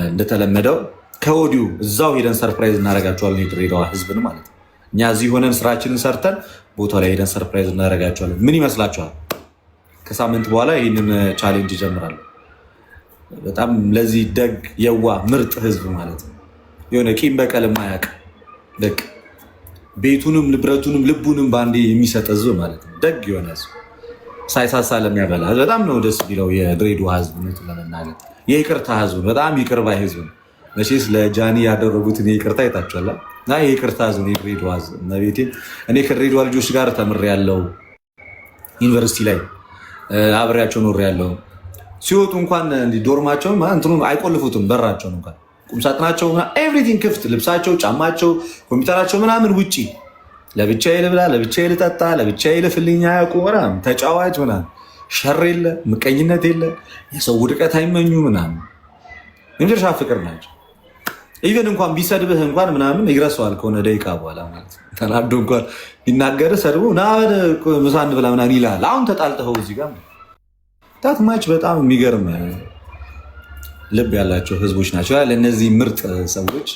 እንደተለመደው ከወዲሁ እዛው ሄደን ሰርፕራይዝ እናደርጋቸዋለን የድሬዳዋ ህዝብን ማለት ነው። እኛ እዚህ ሆነን ስራችንን ሰርተን ቦታው ላይ ሄደን ሰርፕራይዝ እናደርጋቸዋለን። ምን ይመስላችኋል? ከሳምንት በኋላ ይህንን ቻሌንጅ ይጀምራሉ። በጣም ለዚህ ደግ የዋ ምርጥ ህዝብ ማለት ነው። የሆነ ቂም በቀል ማያቅ ደግ ቤቱንም ንብረቱንም ልቡንም በአንዴ የሚሰጥ ህዝብ ማለት ነው። ደግ የሆነ ህዝብ ሳይሳሳ ለሚያበላ በጣም ነው ደስ ቢለው የድሬዳዋ ህዝብ ነው ለመናገር የይቅርታ ህዝብ በጣም ይቅር ባይ ህዝብ ነው። መቼስ ለጃኒ ያደረጉትን ይቅርታ አይታችኋል። የይቅርታ ህዝብ ነው የድሬዳዋ ህዝብ። እኔ ከድሬዳዋ ልጆች ጋር ተምሬያለሁ። ዩኒቨርሲቲ ላይ አብሬያቸው ኖሬያለሁ። ሲወጡ እንኳን ዶርማቸው እንትኑን አይቆልፉትም። በራቸውን እንኳን ቁምሳጥናቸው ኤቭሪቲንግ ክፍት፣ ልብሳቸው፣ ጫማቸው፣ ኮምፒውተራቸው ምናምን ውጭ ለብቻዬ ልብላ፣ ለብቻዬ ልጠጣ፣ ለብቻዬ ልፍልኛ ያውቁ ምናምን ተጫዋች ምናምን ሸር የለ ምቀኝነት የለ የሰው ውድቀት አይመኙ ምናምን የመጨረሻ ፍቅር ናቸው። ኢቨን እንኳን ቢሰድብህ እንኳን ምናምን ይረሳዋል ከሆነ ደቂቃ በኋላ ማለት ነው። ተናዶ እንኳን ቢናገር ሰድቦ ና ምሳ እንብላ ምናምን ይልሃል። አሁን ተጣልተኸው እዚህ ጋር ታትማች በጣም የሚገርም ልብ ያላቸው ህዝቦች ናቸው። ለእነዚህ ምርጥ ሰዎች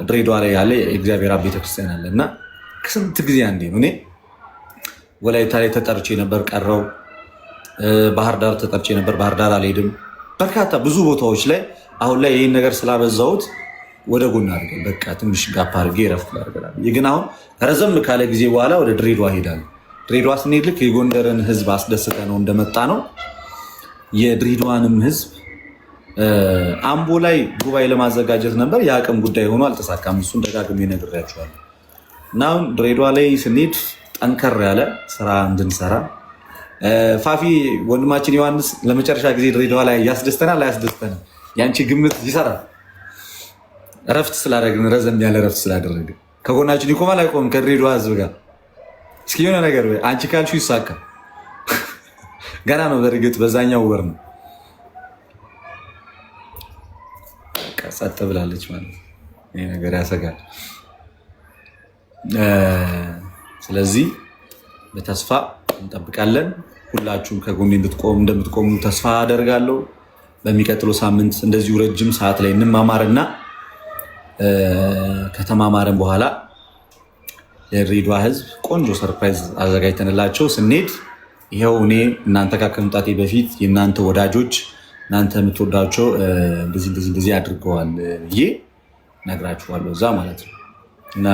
ድሬዳዋ ላይ ያለ የእግዚአብሔር አብ ቤተክርስቲያን አለ እና ከስንት ጊዜ አንዴ ነው እኔ ወላይታ ላይ ተጠርቼ ነበር ቀረው፣ ባህር ዳር ተጠርቼ ነበር ባህር ዳር አልሄድም። በርካታ ብዙ ቦታዎች ላይ አሁን ላይ ይህን ነገር ስላበዛሁት ወደ ጎን አድርገን በቃ ትንሽ ጋፕ አድርጌ ረፍት ላድርገናል። ግን አሁን ረዘም ካለ ጊዜ በኋላ ወደ ድሬዳዋ ሄዳለሁ። ድሬዳዋ ስንሄድ ልክ የጎንደርን ህዝብ አስደስተ ነው እንደመጣ ነው የድሬዳዋንም ህዝብ አምቦ ላይ ጉባኤ ለማዘጋጀት ነበር። የአቅም ጉዳይ ሆኖ አልተሳካም። እሱን ደጋግሜ ነግሬያቸዋለሁ። እና አሁን ድሬዳዋ ላይ ስንሄድ ጠንከር ያለ ስራ እንድንሰራ ፋፊ ወንድማችን ዮሐንስ ለመጨረሻ ጊዜ ድሬዳዋ ላይ ያስደስተናል አያስደስተንም? ያንቺ ግምት ይሰራል። እረፍት ስላደረግን ረዘም ያለ እረፍት ስላደረግን ከጎናችን ይቆማል አይቆምም? ከድሬዳዋ ህዝብ ጋር እስኪ የሆነ ነገር አንቺ ካልሹ ይሳካ። ገና ነው በእርግጥ በዛኛው ወር ነው። ጸጥ ብላለች ማለት ይሄ ነገር ያሰጋል። ስለዚህ በተስፋ እንጠብቃለን። ሁላችሁም ከጎኔ እንደምትቆሙ ተስፋ አደርጋለሁ። በሚቀጥለው ሳምንት እንደዚሁ ረጅም ሰዓት ላይ እንማማርና ከተማማረን በኋላ ለድሬዳዋ ህዝብ ቆንጆ ሰርፕራይዝ አዘጋጅተንላቸው ስንሄድ ይኸው እኔ እናንተ ጋር ከመምጣቴ በፊት የእናንተ ወዳጆች እናንተ የምትወዳቸው እንደዚህ አድርገዋል ብዬ ነግራችኋለሁ እዛ ማለት ነው። እና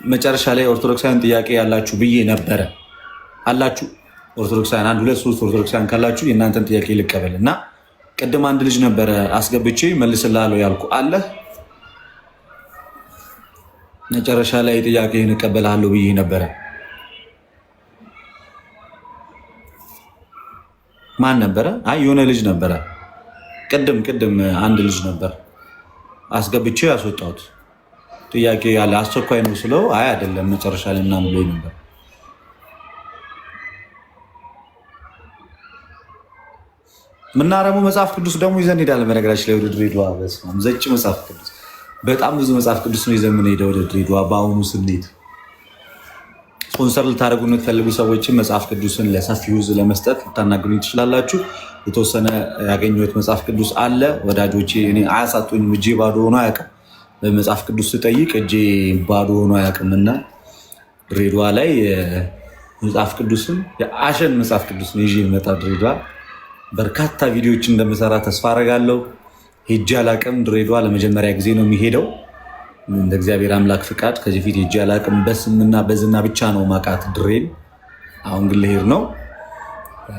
መጨረሻ ላይ ኦርቶዶክሳውያን ጥያቄ ያላችሁ ብዬ ነበረ። አላችሁ ኦርቶዶክሳውያን 1 2 3 ኦርቶዶክሳውያን ካላችሁ የእናንተን ጥያቄ ልቀበል እና ቅድም አንድ ልጅ ነበረ አስገብቼ መልስልሃለሁ ያልኩ አለ። መጨረሻ ላይ ጥያቄህን እቀበልሃለሁ ብዬ ነበረ። ማን ነበረ? አይ የሆነ ልጅ ነበረ። ቅድም አንድ ልጅ ነበር አስገብቼ ያስወጣሁት። ጥያቄ ያለ አስቸኳይ ነው ስለው አይ አይደለም መጨረሻ ላይ ምናምን ብሎኝ ነበር። ምናረሙ መጽሐፍ ቅዱስ ደግሞ ይዘን እንሄዳለን። በነገራችን ላይ ወደ ድሬዳዋ ዘጭ መጽሐፍ ቅዱስ በጣም ብዙ መጽሐፍ ቅዱስ ነው ይዘን የምንሄደው ወደ ድሬዳዋ። በአሁኑ ስንሄድ ስፖንሰር ልታደርጉ የምትፈልጉ ሰዎችን መጽሐፍ ቅዱስን ለሰፊው ሕዝብ ለመስጠት ልታናግሩኝ ትችላላችሁ። የተወሰነ ያገኘሁት መጽሐፍ ቅዱስ አለ ወዳጆቼ። እኔ አያሳጡኝም። እጄ ባዶ ሆኖ አያውቅም። በመጽሐፍ ቅዱስ ስጠይቅ እጄ ባዶ ሆኖ አያውቅምና ድሬዳዋ ላይ መጽሐፍ ቅዱስን የአሸን መጽሐፍ ቅዱስ ነው ይዤ የመጣ ድሬዳዋ። በርካታ ቪዲዮዎችን እንደምሰራ ተስፋ አደርጋለሁ። ሄጄ አላቅም። ድሬዳዋ ለመጀመሪያ ጊዜ ነው የሚሄደው እንደ እግዚአብሔር አምላክ ፍቃድ። ከዚህ ፊት ሄጄ አላቅም። በስምና በዝና ብቻ ነው ማቃት ድሬን። አሁን ግን ልሄድ ነው።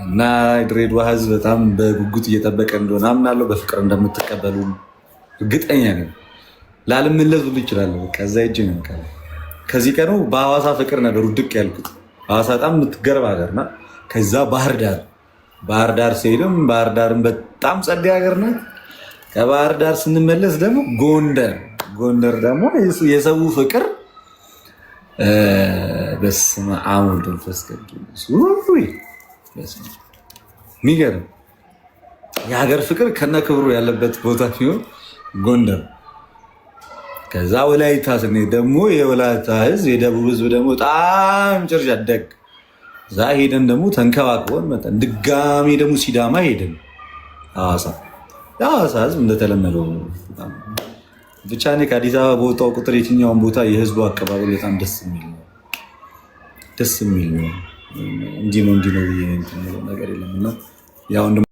እና ድሬዳዋ ህዝብ በጣም በጉጉት እየጠበቀ እንደሆነ አምናለሁ። በፍቅር እንደምትቀበሉ እርግጠኛ ነኝ። ላልመለስ ሁሉ ይችላለሁ። ከዛ እጅ ነው ከዚህ ቀኑ በሐዋሳ ፍቅር ነበር ውድቅ ያልኩት። ሐዋሳ በጣም የምትገርም ሀገር ናት። ከዛ ባህር ዳር ሲሄድም ባህር ዳርም በጣም ጸዴ ሀገር ናት። ከባህር ዳር ስንመለስ ደግሞ ጎንደር ደግሞ የሰው ፍቅር በስመ አብ ወወልድ ወመንፈስ ቅዱስ የሚገርም የሀገር ፍቅር ከነ ክብሩ ያለበት ቦታ ሲሆን ጎንደር። ከዛ ወላይታ ስንሄድ ደግሞ የወላይታ ህዝብ የደቡብ ህዝብ ደግሞ በጣም ጭርሻ ደግ እዛ ሄደን ደግሞ ተንከባክቦን መጠን ድጋሚ ደግሞ ሲዳማ ሄደን ሐዋሳ ህዝብ እንደተለመደው ብቻ እኔ ከአዲስ አበባ በወጣው ቁጥር የትኛውን ቦታ የህዝቡ አቀባበል በጣም ደስ የሚል ነው። እንዲህ ነው ብዬ ነገር የለም እና